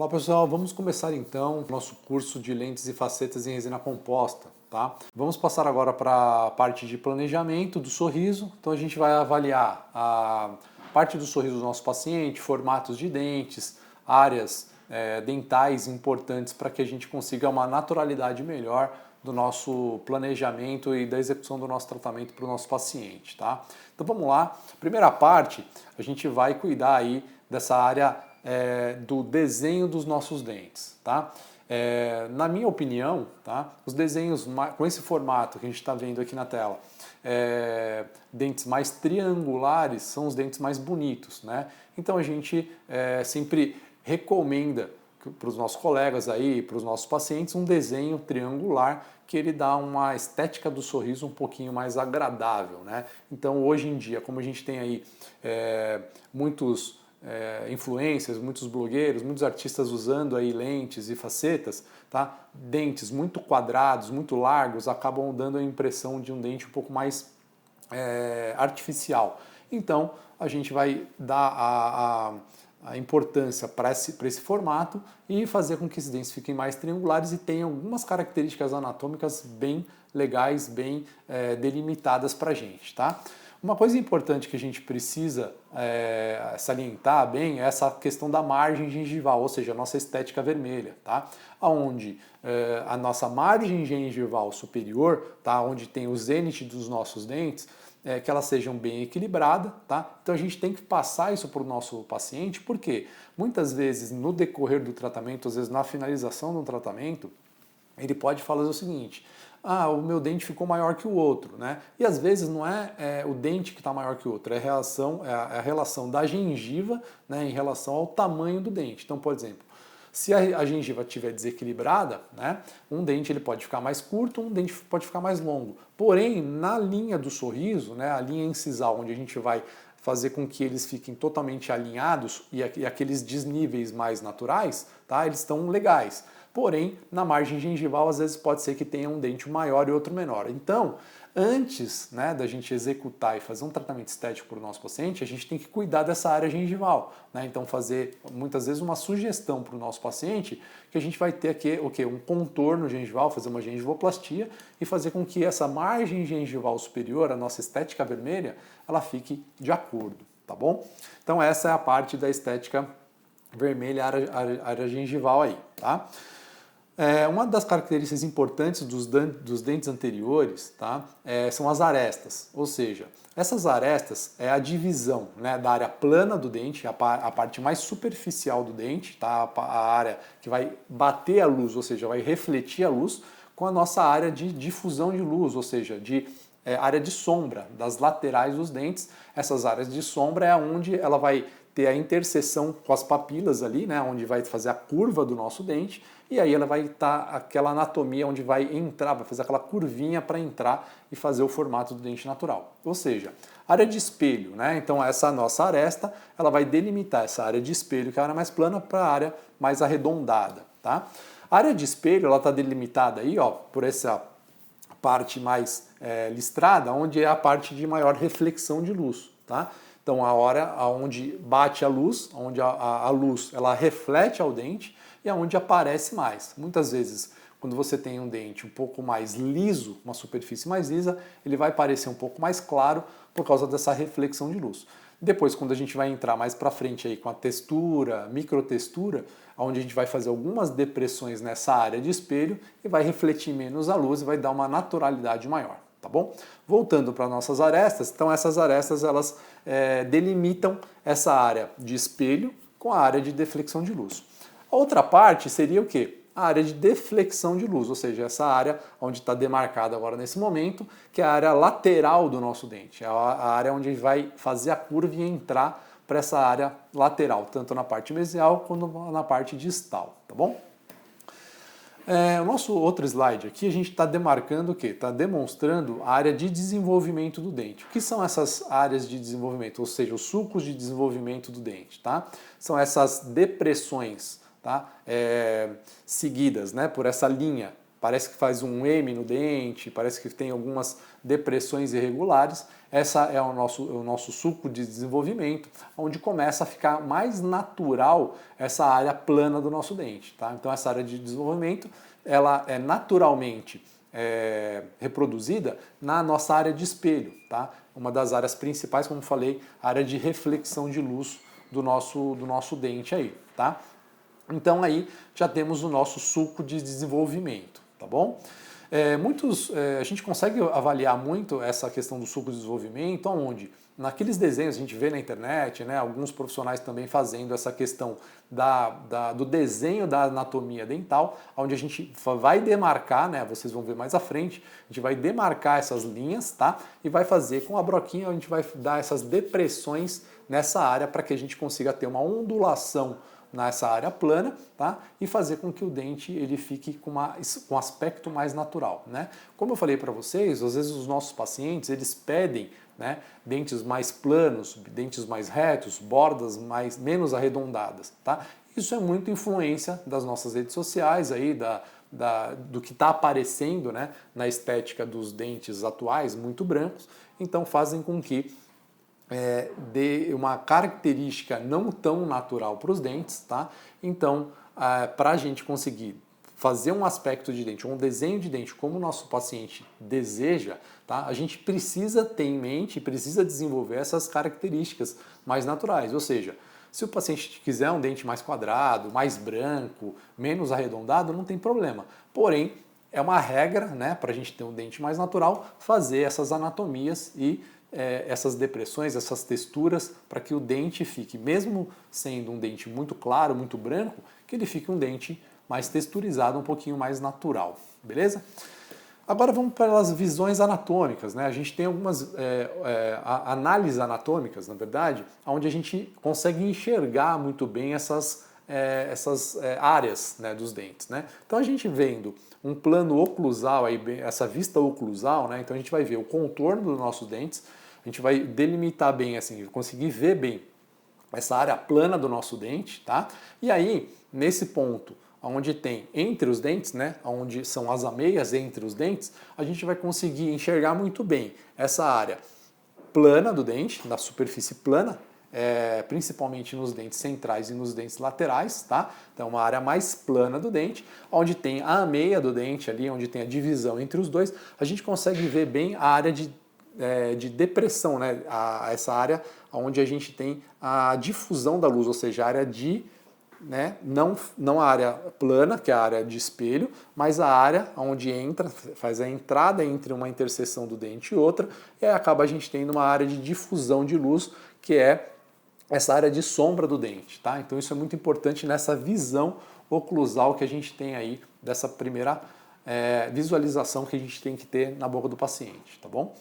Olá pessoal, vamos começar então o nosso curso de lentes e facetas em resina composta, tá? Vamos passar agora para a parte de planejamento do sorriso. Então a gente vai avaliar a parte do sorriso do nosso paciente, formatos de dentes, áreas dentais importantes para que a gente consiga uma naturalidade melhor do nosso planejamento e da execução do nosso tratamento para o nosso paciente, tá? Então vamos lá. Primeira parte, a gente vai cuidar aí dessa área do desenho dos nossos dentes, tá? Na minha opinião, tá? Os desenhos com esse formato que a gente está vendo aqui na tela, dentes mais triangulares são os dentes mais bonitos, né? Então a gente sempre recomenda para os nossos colegas aí, para os nossos pacientes, um desenho triangular que ele dá uma estética do sorriso um pouquinho mais agradável, né? Então hoje em dia, como a gente tem aí muitos influencers, muitos blogueiros, muitos artistas usando aí lentes e facetas, tá? Dentes muito quadrados, muito largos, acabam dando a impressão de um dente um pouco mais artificial. Então a gente vai dar a importância para esse formato e fazer com que esses dentes fiquem mais triangulares e tenham algumas características anatômicas bem legais, bem delimitadas para a gente, tá? Uma coisa importante que a gente precisa salientar bem é essa questão da margem gengival, ou seja, a nossa estética vermelha, tá? Onde a nossa margem gengival superior, tá? Onde tem o zênite dos nossos dentes, que elas sejam bem equilibradas, tá? Então a gente tem que passar isso para o nosso paciente, porque muitas vezes no decorrer do tratamento, às vezes na finalização do tratamento, ele pode falar o seguinte: o meu dente ficou maior que o outro, né? E às vezes não é o dente que está maior que o outro, é a relação da gengiva, né, em relação ao tamanho do dente. Então, por exemplo, se a gengiva estiver desequilibrada, né, um dente ele pode ficar mais curto, um dente pode ficar mais longo. Porém, na linha do sorriso, né, a linha incisal, onde a gente vai fazer com que eles fiquem totalmente alinhados e aqueles desníveis mais naturais, tá, eles estão legais. Porém, na margem gengival, às vezes pode ser que tenha um dente maior e outro menor. Então, antes, né, da gente executar e fazer um tratamento estético para o nosso paciente, a gente tem que cuidar dessa área gengival, né? Então fazer muitas vezes uma sugestão para o nosso paciente que a gente vai ter aqui um contorno gengival, fazer uma gengivoplastia e fazer com que essa margem gengival superior, a nossa estética vermelha, ela fique de acordo, tá bom? Então essa é a parte da estética vermelha, área gengival aí, tá? Uma das características importantes dos dentes anteriores, tá, são as arestas, ou seja, essas arestas é a divisão, né, da área plana do dente, a parte mais superficial do dente, tá, a área que vai bater a luz, ou seja, vai refletir a luz, com a nossa área de difusão de luz, ou seja, área de sombra, das laterais dos dentes. Essas áreas de sombra é onde ela vai ter a interseção com as papilas ali, né, onde vai fazer a curva do nosso dente, e aí ela vai estar aquela anatomia onde vai entrar, vai fazer aquela curvinha para entrar e fazer o formato do dente natural. Ou seja, área de espelho, né? Então essa nossa aresta, ela vai delimitar essa área de espelho, que é a área mais plana, para a área mais arredondada, tá? A área de espelho, ela está delimitada aí, ó, por essa parte mais listrada, onde é a parte de maior reflexão de luz, tá? Então a hora onde bate a luz, onde a luz ela reflete ao dente e é onde aparece mais. Muitas vezes, quando você tem um dente um pouco mais liso, uma superfície mais lisa, ele vai parecer um pouco mais claro por causa dessa reflexão de luz. Depois, quando a gente vai entrar mais para frente aí com a textura, microtextura, onde a gente vai fazer algumas depressões nessa área de espelho e vai refletir menos a luz e vai dar uma naturalidade maior, tá bom? Voltando para nossas arestas, então essas arestas elas delimitam essa área de espelho com a área de deflexão de luz. A outra parte seria o quê? A área de deflexão de luz, ou seja, essa área onde está demarcada agora nesse momento, que é a área lateral do nosso dente, é a área onde vai fazer a curva e entrar para essa área lateral, tanto na parte mesial quanto na parte distal, tá bom? O nosso outro slide aqui, a gente está demarcando o quê? Está demonstrando a área de desenvolvimento do dente. O que são essas áreas de desenvolvimento? Ou seja, os sulcos de desenvolvimento do dente, tá? São essas depressões, tá? Seguidas, né, por essa linha. Parece que faz um M no dente, parece que tem algumas depressões irregulares. essa é o nosso sulco de desenvolvimento, onde começa a ficar mais natural essa área plana do nosso dente, tá? Então essa área de desenvolvimento, ela é naturalmente reproduzida na nossa área de espelho, tá? Uma das áreas principais, como falei, a área de reflexão de luz do nosso dente aí, tá? Então aí já temos o nosso sulco de desenvolvimento, tá bom? A gente consegue avaliar muito essa questão do sulco de desenvolvimento, onde naqueles desenhos a gente vê na internet, né, alguns profissionais também fazendo essa questão do desenho da anatomia dental, onde a gente vai demarcar, né, vocês vão ver mais à frente, a gente vai demarcar essas linhas, tá? E vai fazer com a broquinha, a gente vai dar essas depressões nessa área para que a gente consiga ter uma ondulação nessa área plana, tá? E fazer com que o dente ele fique com um aspecto mais natural, né? Como eu falei para vocês, às vezes os nossos pacientes eles pedem, né, dentes mais planos, dentes mais retos, bordas menos arredondadas, tá? Isso é muito influência das nossas redes sociais aí, do que está aparecendo, né, na estética dos dentes atuais, muito brancos, então fazem com que dê uma característica não tão natural para os dentes, tá? Então, para a gente conseguir fazer um aspecto de dente, um desenho de dente como o nosso paciente deseja, tá? A gente precisa ter em mente, precisa desenvolver essas características mais naturais, ou seja, se o paciente quiser um dente mais quadrado, mais branco, menos arredondado, não tem problema. Porém, é uma regra, né, para a gente ter um dente mais natural, fazer essas anatomias e essas depressões, essas texturas, para que o dente fique, mesmo sendo um dente muito claro, muito branco, que ele fique um dente mais texturizado, um pouquinho mais natural, beleza? Agora vamos para as visões anatômicas, né? A gente tem algumas análises anatômicas, na verdade, onde a gente consegue enxergar muito bem essas áreas, né, dos dentes, né? Então a gente vendo um plano oclusal, aí, essa vista oclusal, né? Então a gente vai ver o contorno dos nossos dentes, a gente vai delimitar bem, assim, conseguir ver bem essa área plana do nosso dente, tá? E aí, nesse ponto, onde tem entre os dentes, né, onde são as ameias entre os dentes, a gente vai conseguir enxergar muito bem essa área plana do dente, da superfície plana, principalmente nos dentes centrais e nos dentes laterais, tá? Então uma área mais plana do dente, onde tem a ameia do dente ali, onde tem a divisão entre os dois, a gente consegue ver bem a área de depressão, né? Essa área onde a gente tem a difusão da luz, ou seja, a área de, né, não a área plana, que é a área de espelho, mas a área onde entra, faz a entrada entre uma interseção do dente e outra, e aí acaba a gente tendo uma área de difusão de luz, que é essa área de sombra do dente, tá? Então isso é muito importante nessa visão oclusal que a gente tem aí, dessa primeira visualização que a gente tem que ter na boca do paciente, tá bom?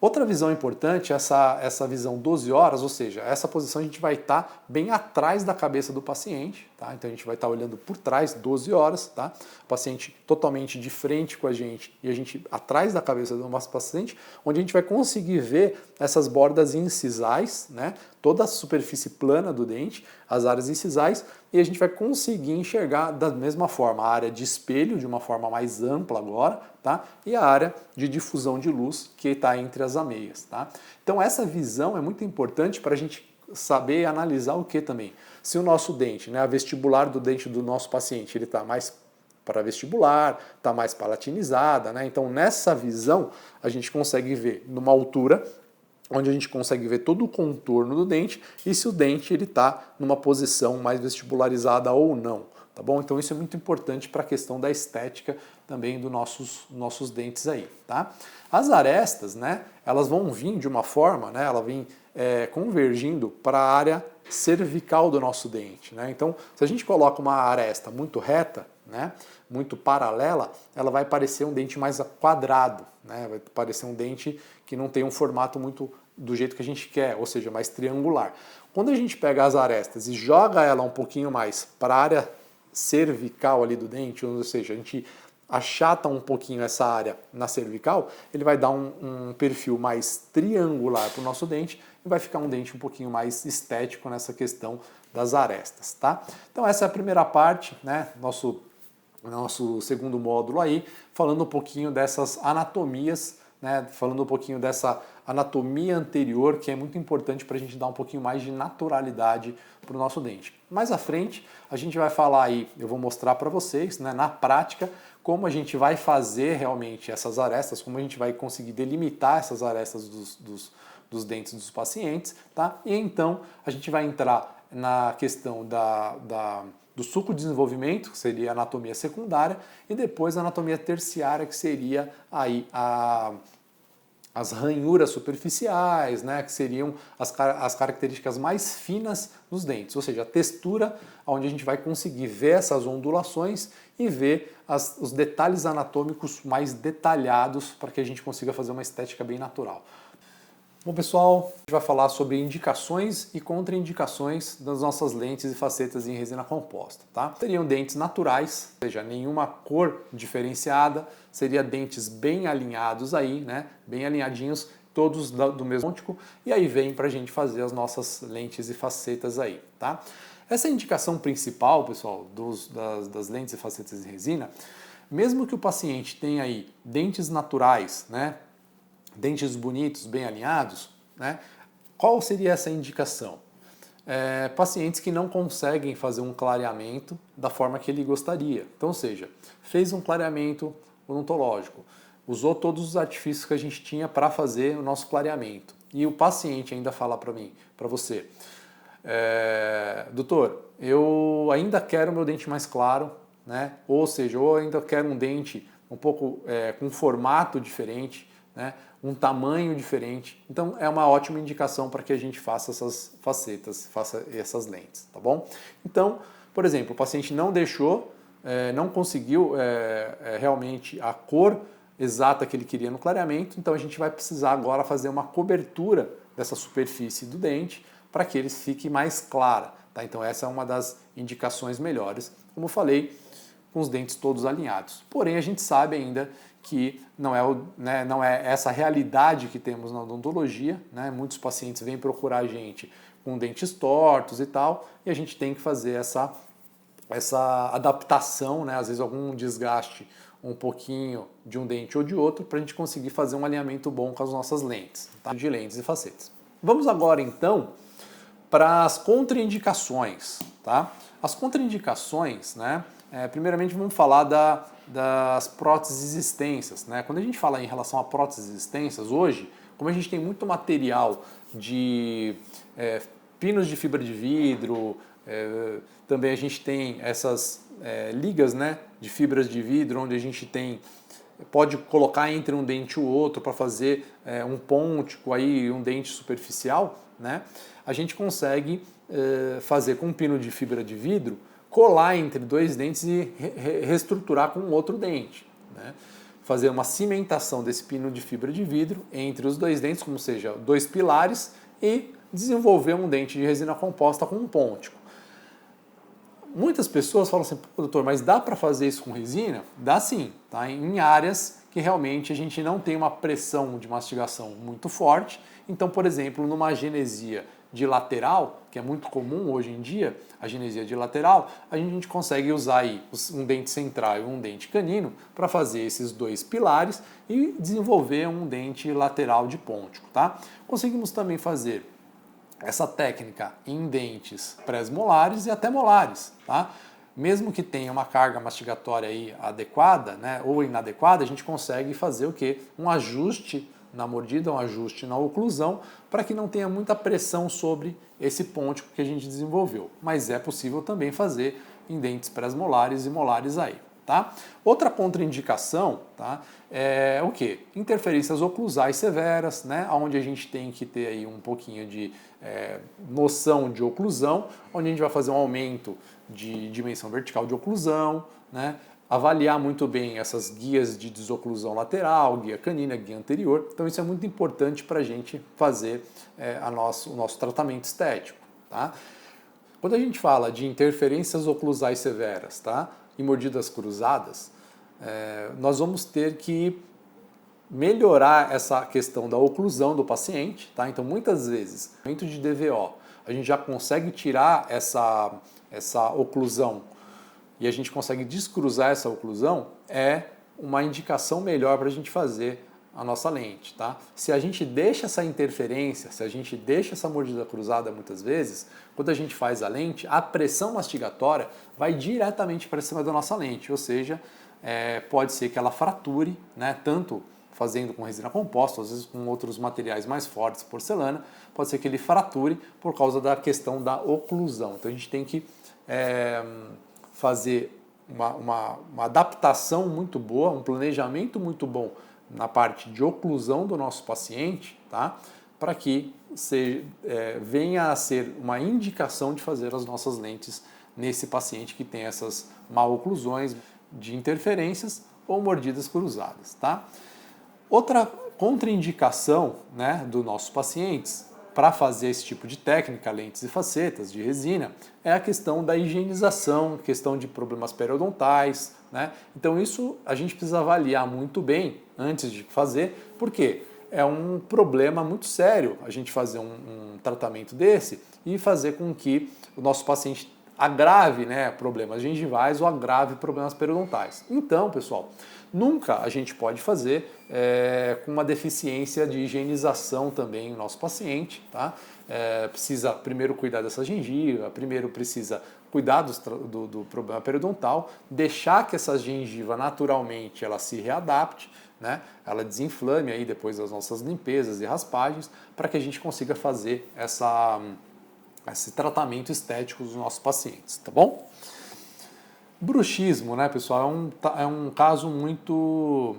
Outra visão importante é essa visão 12 horas, ou seja, essa posição a gente vai estar bem atrás da cabeça do paciente, tá? Então a gente vai estar olhando por trás 12 horas, tá? O paciente totalmente de frente com a gente e a gente atrás da cabeça do nosso paciente, onde a gente vai conseguir ver essas bordas incisais, né? Toda a superfície plana do dente, as áreas incisais, e a gente vai conseguir enxergar da mesma forma a área de espelho, de uma forma mais ampla agora, tá? E a área de difusão de luz que está entre as ameias, tá? Então essa visão é muito importante para a gente saber analisar o que também? Se o nosso dente, né, a vestibular do dente do nosso paciente, ele está mais para vestibular, está mais palatinizada, né? Então nessa visão a gente consegue ver numa altura onde a gente consegue ver todo o contorno do dente e se o dente ele está numa posição mais vestibularizada ou não, tá bom? Então isso é muito importante para a questão da estética também dos nossos dentes aí, tá? As arestas, né, elas vão vir de uma forma, né, ela vem convergindo para a área cervical do nosso dente, né? Então, se a gente coloca uma aresta muito reta, né, muito paralela, ela vai parecer um dente mais quadrado, né? Vai parecer um dente que não tem um formato muito do jeito que a gente quer, ou seja, mais triangular. Quando a gente pega as arestas e joga ela um pouquinho mais para a área cervical ali do dente, ou seja, a gente achata um pouquinho essa área na cervical, ele vai dar um perfil mais triangular para o nosso dente e vai ficar um dente um pouquinho mais estético nessa questão das arestas, tá? Então essa é a primeira parte, né, nosso segundo módulo aí, falando um pouquinho dessas anatomias, né, falando um pouquinho dessa anatomia anterior, que é muito importante para a gente dar um pouquinho mais de naturalidade para o nosso dente. Mais à frente, a gente vai falar aí, eu vou mostrar para vocês, né, na prática, como a gente vai fazer realmente essas arestas, como a gente vai conseguir delimitar essas arestas dos dentes dos pacientes, tá? E então a gente vai entrar na questão do suco de desenvolvimento, que seria a anatomia secundária, e depois a anatomia terciária, que seria aí as ranhuras superficiais, né, que seriam as características mais finas dos dentes, ou seja, a textura, onde a gente vai conseguir ver essas ondulações e ver os detalhes anatômicos mais detalhados para que a gente consiga fazer uma estética bem natural. Bom, pessoal, a gente vai falar sobre indicações e contraindicações das nossas lentes e facetas em resina composta, tá? Seriam dentes naturais, ou seja, nenhuma cor diferenciada, seria dentes bem alinhados aí, né? Bem alinhadinhos, todos do mesmo óptico, e aí vem pra gente fazer as nossas lentes e facetas aí, tá? Essa indicação principal, pessoal, das lentes e facetas em resina, mesmo que o paciente tenha aí dentes naturais, né? Dentes bonitos, bem alinhados, né? Qual seria essa indicação? Pacientes que não conseguem fazer um clareamento da forma que ele gostaria. Então, ou seja, fez um clareamento odontológico, usou todos os artifícios que a gente tinha para fazer o nosso clareamento. E o paciente ainda fala para mim, para você, doutor, eu ainda quero meu dente mais claro, né? Ou seja, eu ainda quero um dente um pouco com um formato diferente, né? Um tamanho diferente. Então é uma ótima indicação para que a gente faça essas facetas, faça essas lentes, tá bom? Então, por exemplo, o paciente não deixou, não conseguiu realmente a cor exata que ele queria no clareamento, então a gente vai precisar agora fazer uma cobertura dessa superfície do dente para que ele fique mais clara, tá? Então essa é uma das indicações melhores, como eu falei, com os dentes todos alinhados. Porém, a gente sabe ainda que não é essa realidade que temos na odontologia, né? Muitos pacientes vêm procurar a gente com dentes tortos e tal, e a gente tem que fazer essa adaptação, né? Às vezes algum desgaste um pouquinho de um dente ou de outro, para a gente conseguir fazer um alinhamento bom com as nossas lentes, tá? De lentes e facetas. Vamos agora então para as contraindicações, tá? As contraindicações, né? Primeiramente vamos falar das próteses existências, né? Quando a gente fala em relação a próteses existências, hoje, como a gente tem muito material de pinos de fibra de vidro, também a gente tem essas ligas, né, de fibras de vidro, onde a gente pode colocar entre um dente e o outro para fazer um pôntico, aí, um dente superficial, né? A gente consegue fazer com um pino de fibra de vidro, colar entre dois dentes e reestruturar com outro dente, né? Fazer uma cimentação desse pino de fibra de vidro entre os dois dentes, como seja, dois pilares, e desenvolver um dente de resina composta com um pôntico. Muitas pessoas falam assim, pô, doutor, mas dá para fazer isso com resina? Dá sim, tá? Em áreas que realmente a gente não tem uma pressão de mastigação muito forte. Então, por exemplo, numa agenesia de lateral, que é muito comum hoje em dia, a agenesia de lateral, a gente consegue usar aí um dente central e um dente canino para fazer esses dois pilares e desenvolver um dente lateral de pôntico, tá? Conseguimos também fazer essa técnica em dentes pré-molares e até molares, tá? Mesmo que tenha uma carga mastigatória aí adequada, né, ou inadequada, a gente consegue fazer o quê? Um ajuste na mordida, um ajuste na oclusão, para que não tenha muita pressão sobre esse pôntico que a gente desenvolveu. Mas é possível também fazer em dentes pré-molares e molares aí, tá? Outra contraindicação, tá, é o quê? Interferências oclusais severas, né, onde a gente tem que ter aí um pouquinho de noção de oclusão, onde a gente vai fazer um aumento de dimensão vertical de oclusão, né, avaliar muito bem essas guias de desoclusão lateral, guia canina, guia anterior. Então isso é muito importante para a gente fazer o nosso tratamento estético, tá? Quando a gente fala de interferências oclusais severas, tá, e mordidas cruzadas, nós vamos ter que melhorar essa questão da oclusão do paciente, tá? Então muitas vezes, no momento de DVO, a gente já consegue tirar essa oclusão e a gente consegue descruzar essa oclusão, é uma indicação melhor para a gente fazer a nossa lente, tá? Se a gente deixa essa interferência, se a gente deixa essa mordida cruzada muitas vezes, quando a gente faz a lente, a pressão mastigatória vai diretamente para cima da nossa lente, ou seja, pode ser que ela frature, né? Tanto fazendo com resina composta, às vezes com outros materiais mais fortes, porcelana, pode ser que ele frature por causa da questão da oclusão. Então a gente tem que fazer uma adaptação muito boa, um planejamento muito bom na parte de oclusão do nosso paciente, tá? Para que venha a ser uma indicação de fazer as nossas lentes nesse paciente que tem essas maloclusões de interferências ou mordidas cruzadas, tá? Outra contraindicação, né, dos nossos pacientes para fazer esse tipo de técnica, lentes e facetas de resina, é a questão da higienização, questão de problemas periodontais, né? Então isso a gente precisa avaliar muito bem antes de fazer, porque é um problema muito sério a gente fazer um tratamento desse e fazer com que o nosso paciente agrave, né, problemas gengivais ou agrave problemas periodontais. Então, pessoal, nunca a gente pode fazer com uma deficiência de higienização também no nosso paciente, tá? Precisa primeiro cuidar dessa gengiva, primeiro precisa cuidar do problema periodontal, deixar que essa gengiva naturalmente ela se readapte, né? Ela desinflame aí depois das nossas limpezas e raspagens, para que a gente consiga fazer esse tratamento estético dos nossos pacientes, tá bom? Bruxismo, né, pessoal, é um caso muito...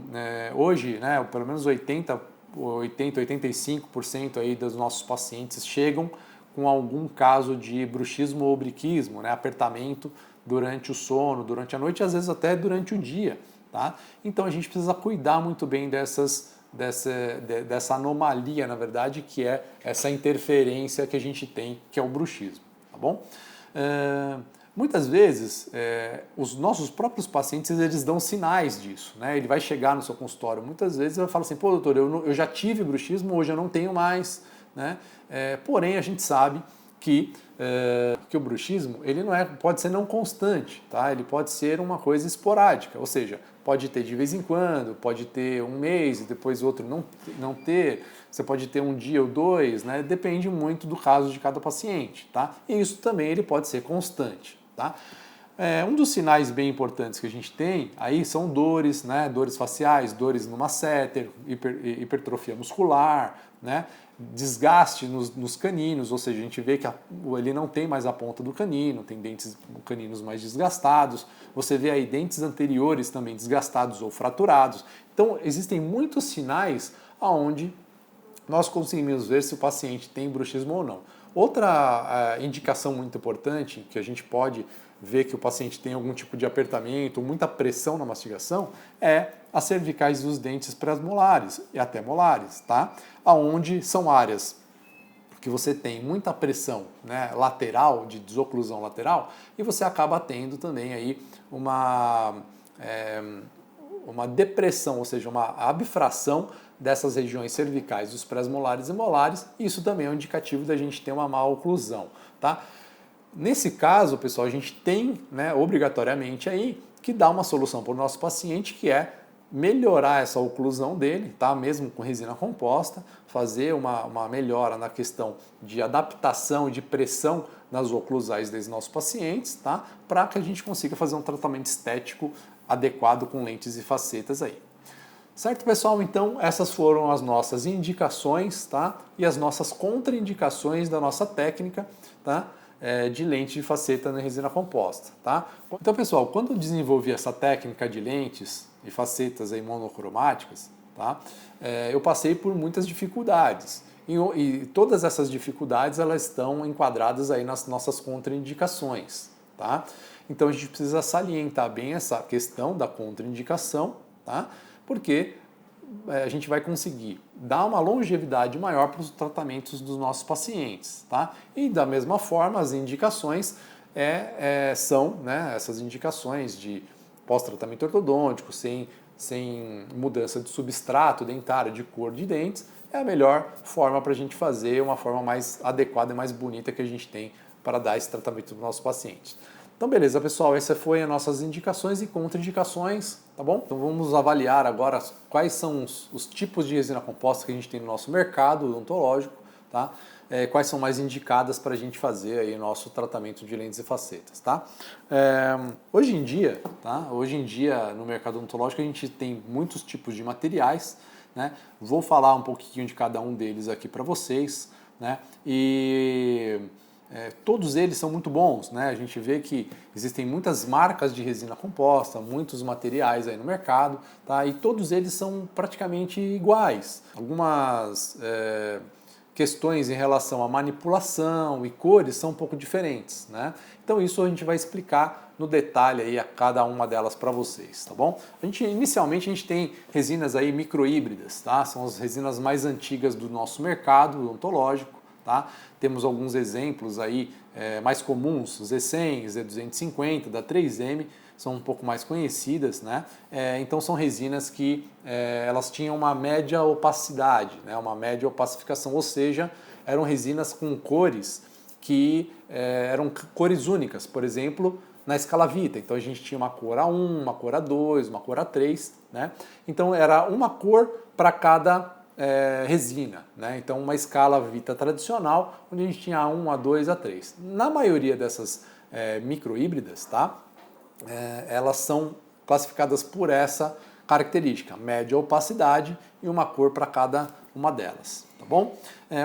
hoje, né, pelo menos 85% aí dos nossos pacientes chegam com algum caso de bruxismo ou briquismo, né, apertamento durante o sono, durante a noite e às vezes até durante o dia, tá? Então a gente precisa cuidar muito bem dessa anomalia, na verdade, que é essa interferência que a gente tem, que é o bruxismo, tá bom? Muitas vezes, os nossos próprios pacientes, eles dão sinais disso, né? Ele vai chegar no seu consultório, muitas vezes ele vai falar assim, pô, doutor, eu já tive bruxismo, hoje eu não tenho mais, né? Porém, a gente sabe que o bruxismo ele pode ser não constante, tá? Ele pode ser uma coisa esporádica, ou seja, pode ter de vez em quando, pode ter um mês e depois outro não ter, você pode ter um dia ou dois, né? Depende muito do caso de cada paciente, tá? E isso também ele pode ser constante, tá? Um dos sinais bem importantes que a gente tem aí são dores, né? Dores faciais, dores no masseter, hipertrofia muscular, né? Desgaste nos caninos, ou seja, a gente vê que ele não tem mais a ponta do canino, tem dentes caninos mais desgastados, você vê aí dentes anteriores também desgastados ou fraturados. Então, existem muitos sinais aonde nós conseguimos ver se o paciente tem bruxismo ou não. Outra indicação muito importante que a gente pode ver que o paciente tem algum tipo de apertamento, muita pressão na mastigação, é as cervicais dos dentes pré-molares e até molares, tá? Aonde são áreas que você tem muita pressão, né, lateral, de desoclusão lateral, e você acaba tendo também aí uma depressão, ou seja, uma abfração dessas regiões cervicais dos pré-molares e molares, e isso também é um indicativo da gente ter uma má oclusão, tá? Nesse caso, pessoal, a gente tem, né, obrigatoriamente aí que dar uma solução para o nosso paciente, que é melhorar essa oclusão dele, tá? Mesmo com resina composta, fazer uma melhora na questão de adaptação e de pressão nas oclusais dos nossos pacientes, tá? Para que a gente consiga fazer um tratamento estético adequado com lentes e facetas aí. Certo, pessoal? Então, essas foram as nossas indicações, tá? E as nossas contraindicações da nossa técnica, tá? De lente de faceta na resina composta, tá? Então, pessoal, quando eu desenvolvi essa técnica de lentes e facetas aí monocromáticas, tá? Eu passei por muitas dificuldades. E todas essas dificuldades, elas estão enquadradas aí nas nossas contraindicações, tá? Então, a gente precisa salientar bem essa questão da contraindicação, tá? Porque a gente vai conseguir dar uma longevidade maior para os tratamentos dos nossos pacientes, tá? E da mesma forma, as indicações são, né, essas indicações de pós-tratamento ortodôntico, sem mudança de substrato dentário, de cor de dentes, é a melhor forma para a gente fazer, uma forma mais adequada e mais bonita que a gente tem para dar esse tratamento para os nossos pacientes. Então beleza, pessoal, essas foram as nossas indicações e contraindicações, tá bom? Então vamos avaliar agora quais são os tipos de resina composta que a gente tem no nosso mercado odontológico, tá? Quais são mais indicadas para a gente fazer aí o nosso tratamento de lentes e facetas, tá? Hoje em dia, tá? Hoje em dia no mercado odontológico a gente tem muitos tipos de materiais, né? Vou falar um pouquinho de cada um deles aqui para vocês, né? Todos eles são muito bons, né? A gente vê que existem muitas marcas de resina composta, muitos materiais aí no mercado, tá? E todos eles são praticamente iguais. Algumas questões em relação à manipulação e cores são um pouco diferentes, né? Então isso a gente vai explicar no detalhe aí a cada uma delas para vocês, tá bom? Inicialmente a gente tem resinas aí microhíbridas, tá? São as resinas mais antigas do nosso mercado odontológico, tá? Temos alguns exemplos aí mais comuns, Z100, Z250, da 3M, são um pouco mais conhecidas, né? Então são resinas que elas tinham uma média opacidade, né? Uma média opacificação, ou seja, eram resinas com cores que eram cores únicas, por exemplo, na escala Vita. Então a gente tinha uma cor A1, uma cor A2, uma cor A3, né? Então era uma cor para cada resina, né? Então uma escala Vita tradicional, onde a gente tinha A1, A2, A3. Na maioria dessas microhíbridas, tá? Elas são classificadas por essa característica, média opacidade e uma cor para cada uma delas, tá bom?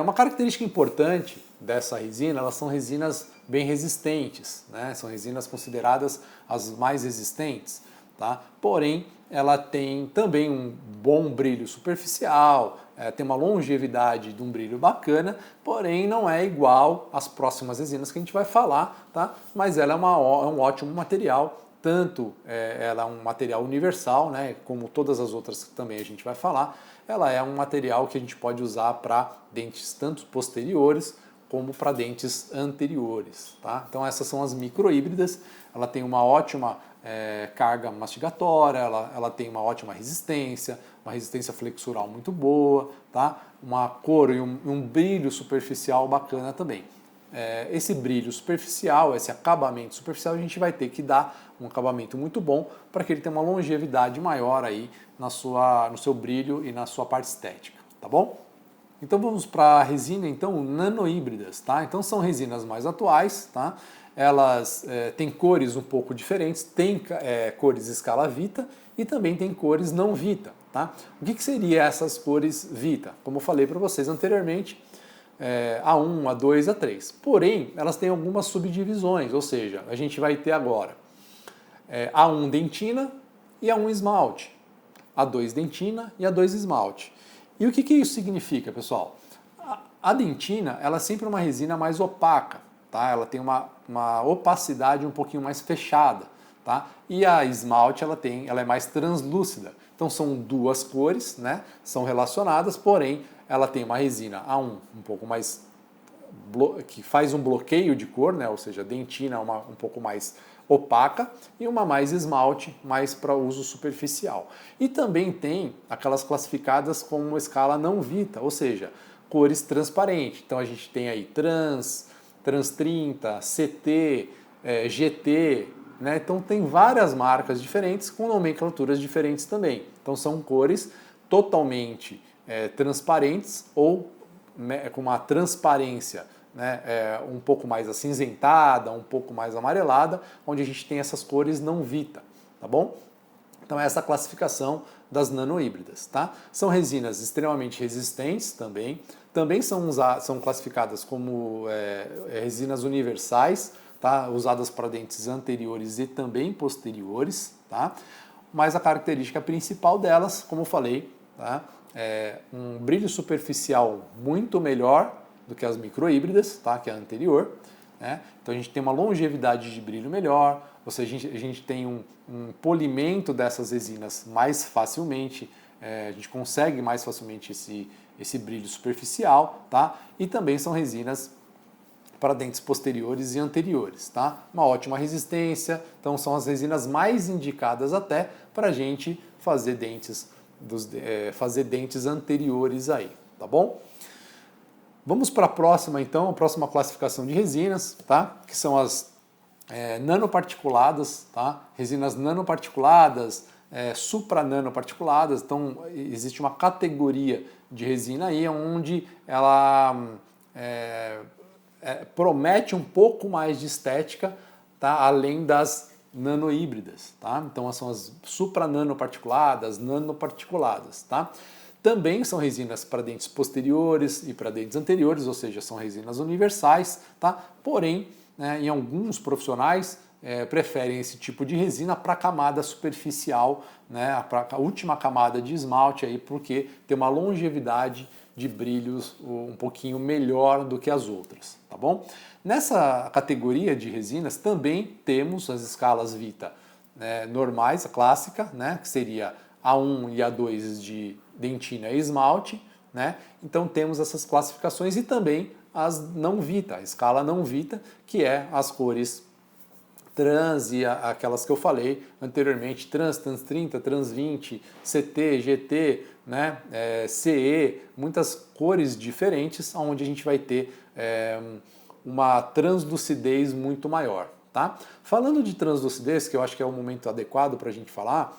Uma característica importante dessa resina, elas são resinas bem resistentes, né? São resinas consideradas as mais resistentes, tá? Porém, ela tem também um bom brilho superficial, tem uma longevidade de um brilho bacana, porém não é igual às próximas resinas que a gente vai falar, tá? Mas ela é um ótimo material, tanto ela é um material universal, né? Como todas as outras que também a gente vai falar, ela é um material que a gente pode usar para dentes tanto posteriores como para dentes anteriores, tá? Então essas são as microhíbridas, ela tem uma ótima carga mastigatória, ela tem uma ótima resistência, uma resistência flexural muito boa, tá? Uma cor e um brilho superficial bacana também. Esse brilho superficial, esse acabamento superficial, a gente vai ter que dar um acabamento muito bom para que ele tenha uma longevidade maior aí no seu brilho e na sua parte estética, tá bom? Então vamos para a resina, então, nanohíbridas, tá? Então são resinas mais atuais, tá? Elas têm cores um pouco diferentes, tem cores escala Vita e também tem cores não Vita, tá? O que seria essas cores Vita? Como eu falei para vocês anteriormente, A1, A2, A3. Porém, elas têm algumas subdivisões, ou seja, a gente vai ter agora A1 dentina e A1 esmalte, A2 dentina e A2 esmalte. E o que isso significa, pessoal? A dentina, ela é sempre uma resina mais opaca, tá? Ela tem uma opacidade um pouquinho mais fechada, tá? E a esmalte, ela é mais translúcida. Então são duas cores, né? São relacionadas, porém ela tem uma resina A1 um pouco mais que faz um bloqueio de cor, né? Ou seja, a dentina é um pouco mais opaca e uma mais esmalte, mais para uso superficial. E também tem aquelas classificadas como uma escala não Vita, ou seja, cores transparentes. Então a gente tem aí Trans 30, CT, GT, né? Então tem várias marcas diferentes com nomenclaturas diferentes também. Então são cores totalmente transparentes ou com uma transparência, né, um pouco mais acinzentada, um pouco mais amarelada, onde a gente tem essas cores não Vita, tá bom? Então essa é a classificação das nanohíbridas, tá? São resinas extremamente resistentes também são classificadas como resinas universais, tá? Usadas para dentes anteriores e também posteriores, tá? Mas a característica principal delas, como eu falei, tá? Um brilho superficial muito melhor do que as microhíbridas, tá? Que é a anterior, né? Então a gente tem uma longevidade de brilho melhor, ou seja, a gente tem um polimento dessas resinas mais facilmente, a gente consegue mais facilmente esse brilho superficial, tá? E também são resinas para dentes posteriores e anteriores, tá? Uma ótima resistência, então são as resinas mais indicadas até para a gente fazer dentes anteriores aí, tá bom? Vamos para a próxima então, a próxima classificação de resinas, tá? Que são as nanoparticuladas, tá? Resinas nanoparticuladas, suprananoparticuladas. Então existe uma categoria de resina aí onde ela promete um pouco mais de estética, tá? Além das nanohíbridas, tá? Então são as suprananoparticuladas, nanoparticuladas, tá? Também são resinas para dentes posteriores e para dentes anteriores, ou seja, são resinas universais, tá? Porém, né, em alguns profissionais preferem esse tipo de resina para a camada superficial, né, para a última camada de esmalte, aí, porque tem uma longevidade de brilhos um pouquinho melhor do que as outras, tá bom? Nessa categoria de resinas também temos as escalas Vita normais, a clássica, né, que seria A1 e A2 de dentina e esmalte, né? Então temos essas classificações e também as não Vita, a escala não Vita, que é as cores trans e aquelas que eu falei anteriormente, trans 30, trans 20, CT, GT, né, CE, muitas cores diferentes, onde a gente vai ter uma translucidez muito maior. Tá? Falando de translucidez, que eu acho que é o momento adequado para a gente falar,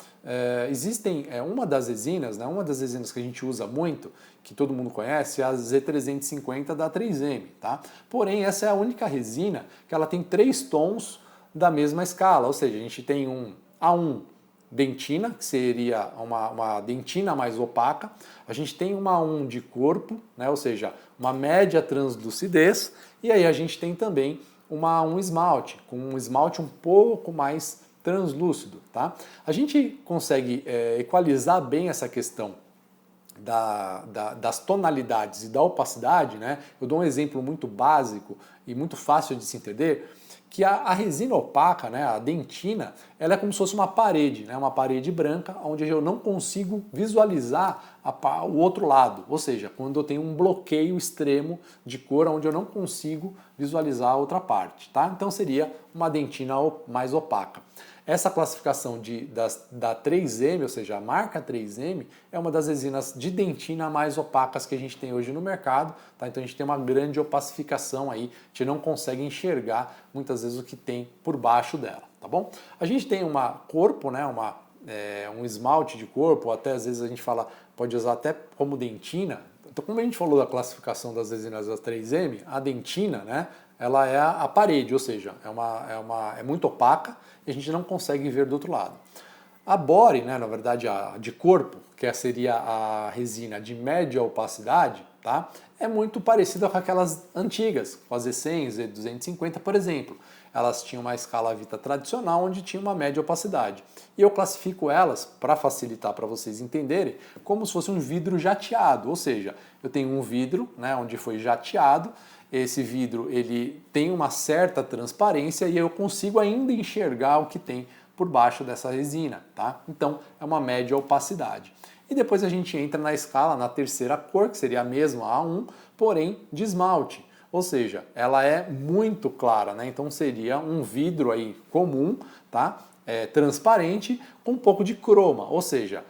existem uma das resinas, né, uma das resinas que a gente usa muito, que todo mundo conhece, é a Z350 da 3M. Tá? Porém, essa é a única resina que ela tem 3 tons da mesma escala, ou seja, a gente tem um A1 dentina, que seria uma dentina mais opaca, a gente tem uma A1 de corpo, né, ou seja, uma média translucidez, e aí a gente tem também um esmalte, com um esmalte um pouco mais translúcido. Tá? A gente consegue equalizar bem essa questão das tonalidades e da opacidade, né? Eu dou um exemplo muito básico e muito fácil de se entender, que a resina opaca, né, a dentina, ela é como se fosse uma parede, né, uma parede branca, onde eu não consigo visualizar o outro lado, ou seja, quando eu tenho um bloqueio extremo de cor, onde eu não consigo visualizar a outra parte. Tá? Então seria uma dentina mais opaca. Essa classificação da 3M, ou seja, a marca 3M, é uma das resinas de dentina mais opacas que a gente tem hoje no mercado. Tá? Então a gente tem uma grande opacificação aí, a gente não consegue enxergar muitas vezes o que tem por baixo dela. Tá bom? A gente tem corpo, né, um esmalte de corpo, ou até às vezes a gente pode usar até como dentina. Então, como a gente falou da classificação das resinas da 3M, a dentina, né, ela é a parede, ou seja, é muito opaca e a gente não consegue ver do outro lado. A bore, né, na verdade a de corpo, que seria a resina de média opacidade, tá, é muito parecida com aquelas antigas, com as Z100, Z250, por exemplo. Elas tinham uma escala Vita tradicional, onde tinha uma média opacidade. E eu classifico elas, para facilitar para vocês entenderem, como se fosse um vidro jateado, ou seja, eu tenho um vidro, né, onde foi jateado. Esse vidro ele tem uma certa transparência e eu consigo ainda enxergar o que tem por baixo dessa resina, tá? Então é uma média opacidade. E depois a gente entra na escala, na terceira cor, que seria a mesma A1, porém de esmalte. Ou seja, ela é muito clara, né? Então seria um vidro aí comum, tá? Transparente, com um pouco de croma, ou seja,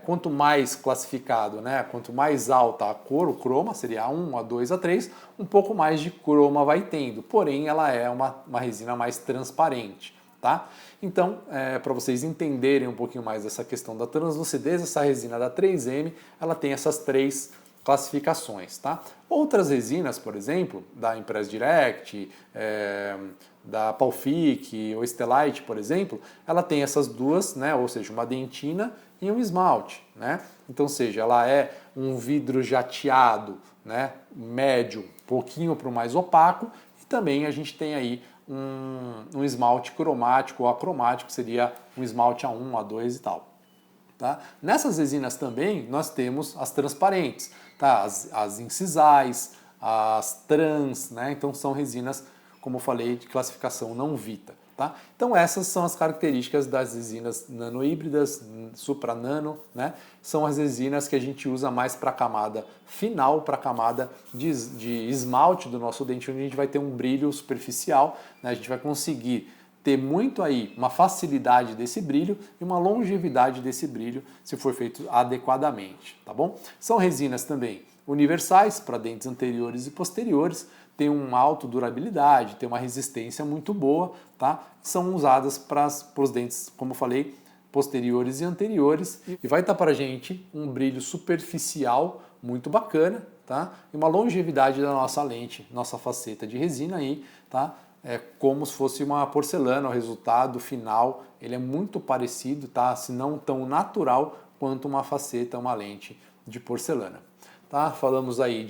quanto mais classificado, né, quanto mais alta a cor, o croma, seria A1, A2, A3, um pouco mais de croma vai tendo, porém ela é uma resina mais transparente. Tá? Então, para vocês entenderem um pouquinho mais dessa questão da translucidez, essa resina da 3M, ela tem essas 3 classificações. Tá? Outras resinas, por exemplo, da Impress Direct, da Palfic ou Estelite, por exemplo, ela tem essas duas, né, ou seja, uma dentina e um esmalte, né? Então, seja, ela é um vidro jateado, né, médio, um pouquinho para o mais opaco, e também a gente tem aí um esmalte cromático ou acromático, seria um esmalte A1, A2 e tal. Tá? Nessas resinas também nós temos as transparentes, tá? As incisais, as trans, né? Então são resinas, como eu falei, de classificação não Vita. Tá? Então essas são as características das resinas nanohíbridas, supranano, né? São as resinas que a gente usa mais para a camada final, para a camada de esmalte do nosso dente, onde a gente vai ter um brilho superficial, né? A gente vai conseguir ter muito aí uma facilidade desse brilho e uma longevidade desse brilho se for feito adequadamente, tá bom? São resinas também universais para dentes anteriores e posteriores, tem uma alta durabilidade, tem uma resistência muito boa, tá? São usadas para os dentes, como eu falei, posteriores e anteriores, e vai estar para a gente um brilho superficial muito bacana, tá? E uma longevidade da nossa lente, nossa faceta de resina aí, tá? É como se fosse uma porcelana, o resultado final, ele é muito parecido, tá? Se não tão natural quanto uma faceta, uma lente de porcelana. Tá? Falamos aí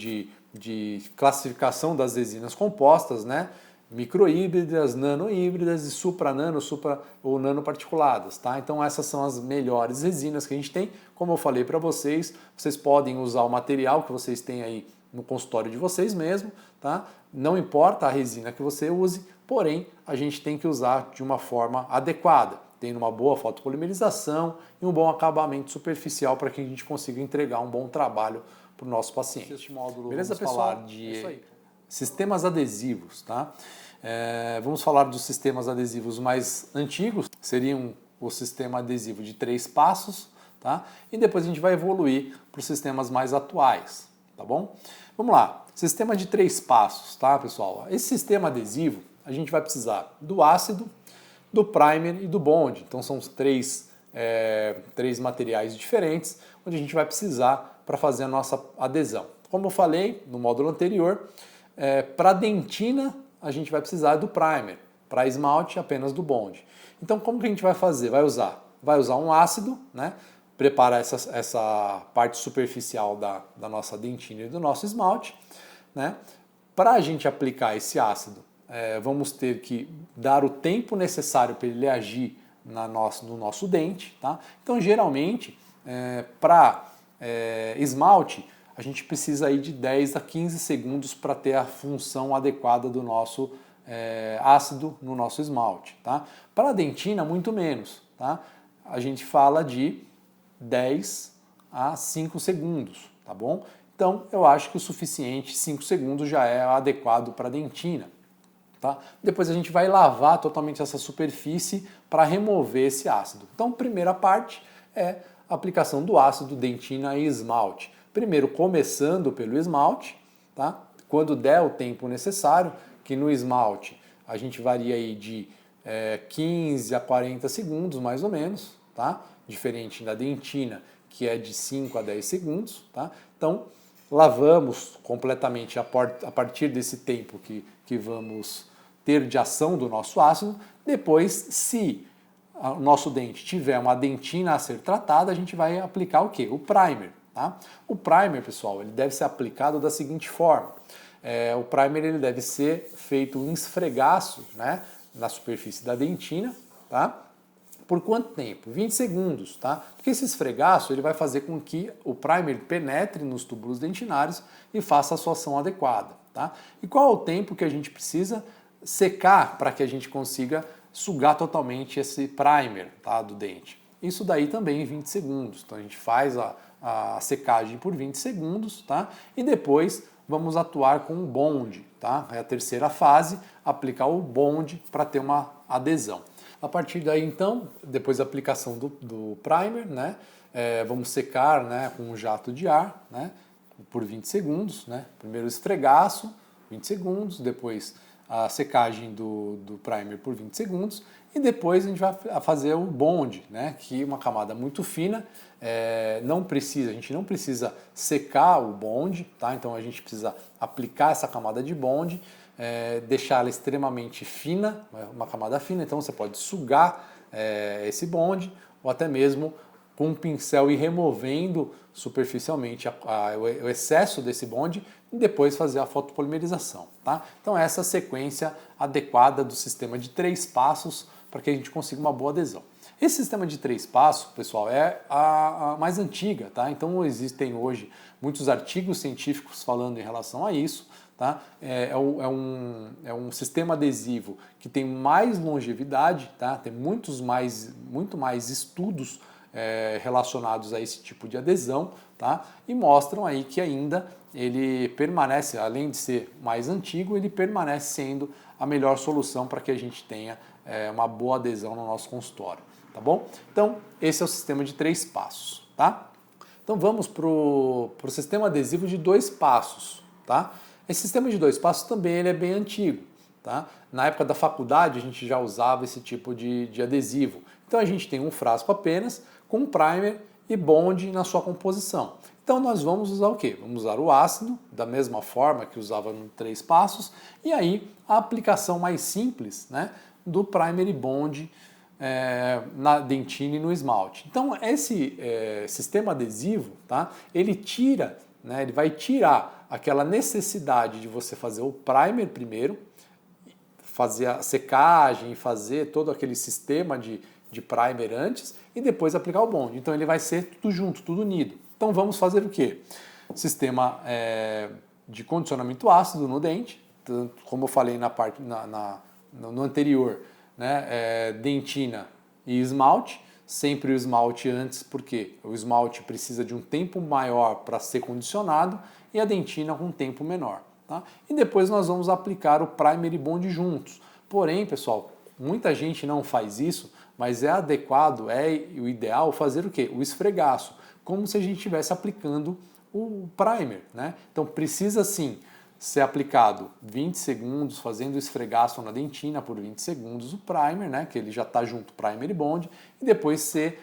de classificação das resinas compostas, né? Microhíbridas, nanohíbridas e supranano, supra ou nanoparticuladas, tá? Então essas são as melhores resinas que a gente tem. Como eu falei para vocês, vocês podem usar o material que vocês têm aí no consultório de vocês mesmo, tá? Não importa a resina que você use, porém a gente tem que usar de uma forma adequada, tendo uma boa fotopolimerização e um bom acabamento superficial para que a gente consiga entregar um bom trabalho para o nosso paciente. Este módulo, Beleza, vamos pessoal? falar de Sistemas adesivos, tá? Vamos falar dos sistemas adesivos mais antigos, seriam o sistema adesivo de 3 passos, tá? E depois a gente vai evoluir para os sistemas mais atuais, tá bom? Vamos lá, sistema de 3 passos, tá, pessoal? Esse sistema adesivo, a gente vai precisar do ácido, do primer e do bond. Então são três materiais diferentes, onde a gente vai precisar para fazer a nossa adesão. Como eu falei no módulo anterior, para dentina a gente vai precisar do primer, para esmalte apenas do bond. Então como que a gente vai fazer? Vai usar um ácido, né? Preparar essa parte superficial da nossa dentina e do nosso esmalte, né? Para a gente aplicar esse ácido, vamos ter que dar o tempo necessário para ele agir no nosso dente, tá? Então geralmente para esmalte a gente precisa aí de 10 a 15 segundos para ter a função adequada do nosso ácido no nosso esmalte, tá? Para a dentina, muito menos, tá? A gente fala de 10 a 5 segundos, tá bom? Então, eu acho que o suficiente, 5 segundos já é adequado para a dentina, tá? Depois a gente vai lavar totalmente essa superfície para remover esse ácido. Então, primeira parte é a aplicação do ácido, dentina e esmalte. Primeiro, começando pelo esmalte, tá? Quando der o tempo necessário, que no esmalte a gente varia aí de 15 a 40 segundos, mais ou menos, tá? Diferente da dentina, que é de 5 a 10 segundos, tá? Então, lavamos completamente a partir desse tempo que vamos ter de ação do nosso ácido. Depois, se o nosso dente tiver uma dentina a ser tratada, a gente vai aplicar o quê? O primer, tá? O primer, pessoal, ele deve ser aplicado da seguinte forma. O primer ele deve ser feito um esfregaço, né, na superfície da dentina, tá? Por quanto tempo? 20 segundos, tá? Porque esse esfregaço ele vai fazer com que o primer penetre nos túbulos dentinários e faça a sua ação adequada, tá? E qual é o tempo que a gente precisa secar para que a gente consiga sugar totalmente esse primer, tá, do dente? Isso daí também em 20 segundos. Então a gente faz a secagem por 20 segundos, tá? E depois vamos atuar com o bond, tá? É a terceira fase, aplicar o bond para ter uma adesão. A partir daí, então, depois da aplicação do primer, né, vamos secar, né, com um jato de ar, né, por 20 segundos. Né, primeiro esfregaço, 20 segundos, depois a secagem do primer por 20 segundos e depois a gente vai fazer o bond, né, que é uma camada muito fina. A gente não precisa secar o bond, tá? Então a gente precisa aplicar essa camada de bond, deixá-la extremamente fina, uma camada fina, então você pode sugar esse bond ou até mesmo com um pincel ir removendo superficialmente o excesso desse bond e depois fazer a fotopolimerização, tá? Então essa é a sequência adequada do sistema de 3 passos para que a gente consiga uma boa adesão. Esse sistema de 3 passos, pessoal, é a mais antiga, tá? Então existem hoje muitos artigos científicos falando em relação a isso, tá? É um sistema adesivo que tem mais longevidade, tá? Tem muito mais estudos relacionados a esse tipo de adesão, tá? E mostram aí que ainda ele permanece, além de ser mais antigo, ele permanece sendo a melhor solução para que a gente tenha uma boa adesão no nosso consultório, tá bom? Então, esse é o sistema de 3 passos, tá? Então vamos para o sistema adesivo de 2 passos, tá? Esse sistema de 2 passos também ele é bem antigo. Tá? Na época da faculdade a gente já usava esse tipo de adesivo. Então a gente tem um frasco apenas com primer e bond na sua composição. Então nós vamos usar o quê? Vamos usar o ácido, da mesma forma que usava no 3 passos, e aí a aplicação mais simples, né, do primer e bond na dentina e no esmalte. Então esse sistema adesivo, tá, ele tira, né, ele vai tirar aquela necessidade de você fazer o primer primeiro, fazer a secagem, fazer todo aquele sistema de primer antes e depois aplicar o bond. Então ele vai ser tudo junto, tudo unido. Então vamos fazer o quê? Sistema de condicionamento ácido no dente, como eu falei na parte no anterior, né? Dentina e esmalte. Sempre o esmalte antes, porque o esmalte precisa de um tempo maior para ser condicionado e a dentina com um tempo menor. Tá? E depois nós vamos aplicar o primer e bond juntos. Porém, pessoal, muita gente não faz isso, mas é adequado, é o ideal fazer o quê? O esfregaço, como se a gente estivesse aplicando o primer. Né? Então precisa sim ser aplicado 20 segundos, fazendo o esfregaço na dentina por 20 segundos o primer, né, que ele já está junto, primer e bond, e depois ser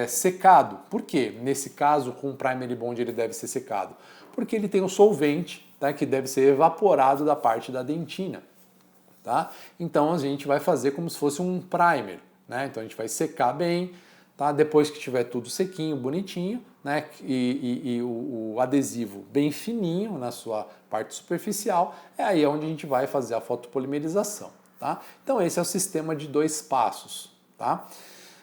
secado. Por quê? Nesse caso, com o primer e bond ele deve ser secado? Porque ele tem o solvente, tá, que deve ser evaporado da parte da dentina. Tá? Então a gente vai fazer como se fosse um primer. Né? Então a gente vai secar bem, tá? Depois que tiver tudo sequinho, bonitinho, né? E o adesivo bem fininho na sua parte superficial, é aí onde a gente vai fazer a fotopolimerização. Tá? Então esse é o sistema de 2 passos. Tá?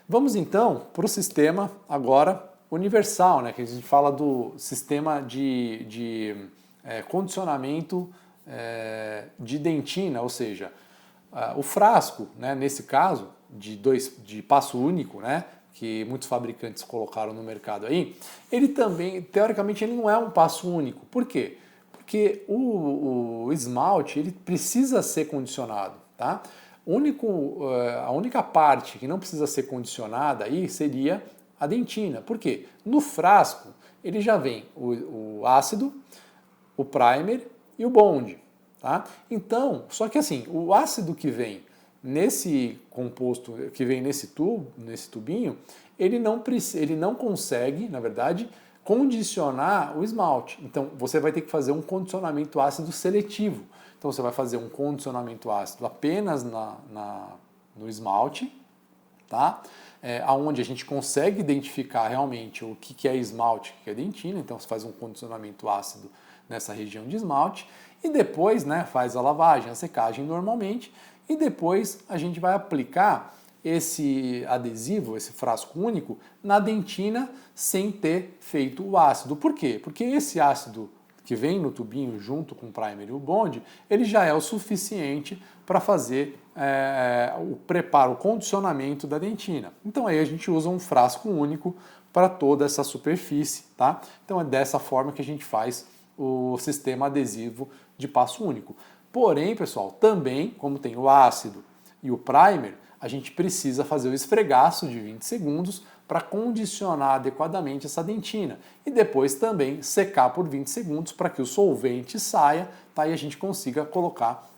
Vamos então para o sistema agora universal, né? Que a gente fala do sistema de condicionamento de dentina, ou seja, o frasco, né, nesse caso, de passo único, né, que muitos fabricantes colocaram no mercado aí, ele também, teoricamente, ele não é um passo único. Por quê? Porque o esmalte ele precisa ser condicionado. Tá? A única parte que não precisa ser condicionada aí seria a dentina. Por quê? No frasco ele já vem o ácido, o primer e o bond. Tá? Então, só que assim, o ácido que vem nesse composto, que vem nesse tubinho, ele não consegue, na verdade, condicionar o esmalte. Então, você vai ter que fazer um condicionamento ácido seletivo. Então, você vai fazer um condicionamento ácido apenas no esmalte, tá? Onde a gente consegue identificar realmente o que é esmalte, o que é dentina. Então, você faz um condicionamento ácido nessa região de esmalte e depois, né, faz a lavagem, a secagem normalmente e depois a gente vai aplicar esse adesivo, esse frasco único, na dentina sem ter feito o ácido. Por quê? Porque esse ácido que vem no tubinho junto com o primer e o bond, ele já é o suficiente para fazer o preparo, o condicionamento da dentina. Então aí a gente usa um frasco único para toda essa superfície, tá? Então é dessa forma que a gente faz o sistema adesivo de passo único. Porém, pessoal, também, como tem o ácido e o primer, a gente precisa fazer o esfregaço de 20 segundos para condicionar adequadamente essa dentina. E depois também secar por 20 segundos para que o solvente saia, tá? E a gente consiga colocar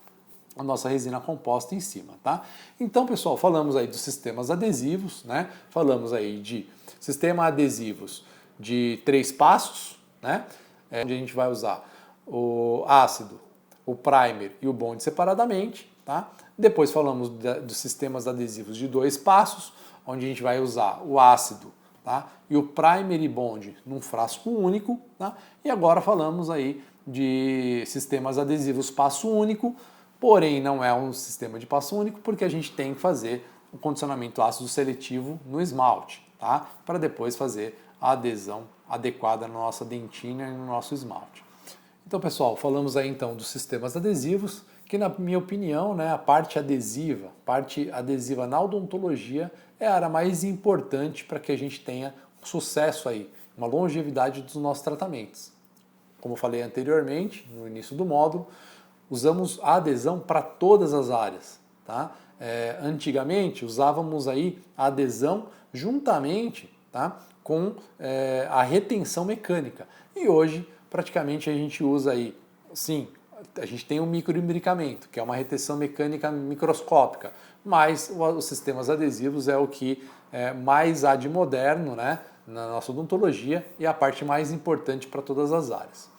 a nossa resina composta em cima, tá? Então, pessoal, falamos aí dos sistemas adesivos, né? Falamos aí de sistema adesivos de 3 passos, né? Onde a gente vai usar o ácido, o primer e o bond separadamente, tá? Depois falamos dos sistemas adesivos de 2 passos, onde a gente vai usar o ácido, tá? E o primer e bond num frasco único, tá? E agora falamos aí de sistemas adesivos passo único, porém não é um sistema de passo único porque a gente tem que fazer o condicionamento ácido seletivo no esmalte, tá? Para depois fazer a adesão adequada na nossa dentina e no nosso esmalte. Então, pessoal, falamos aí então dos sistemas adesivos, que na minha opinião, né, a parte adesiva na odontologia é a área mais importante para que a gente tenha um sucesso aí, uma longevidade dos nossos tratamentos. Como eu falei anteriormente, no início do módulo, usamos a adesão para todas as áreas, tá? Antigamente usávamos aí a adesão juntamente, tá, com a retenção mecânica e hoje praticamente a gente usa aí, sim, a gente tem o microimbricamento, que é uma retenção mecânica microscópica, mas os sistemas adesivos é o que mais há de moderno, né, na nossa odontologia e é a parte mais importante para todas as áreas.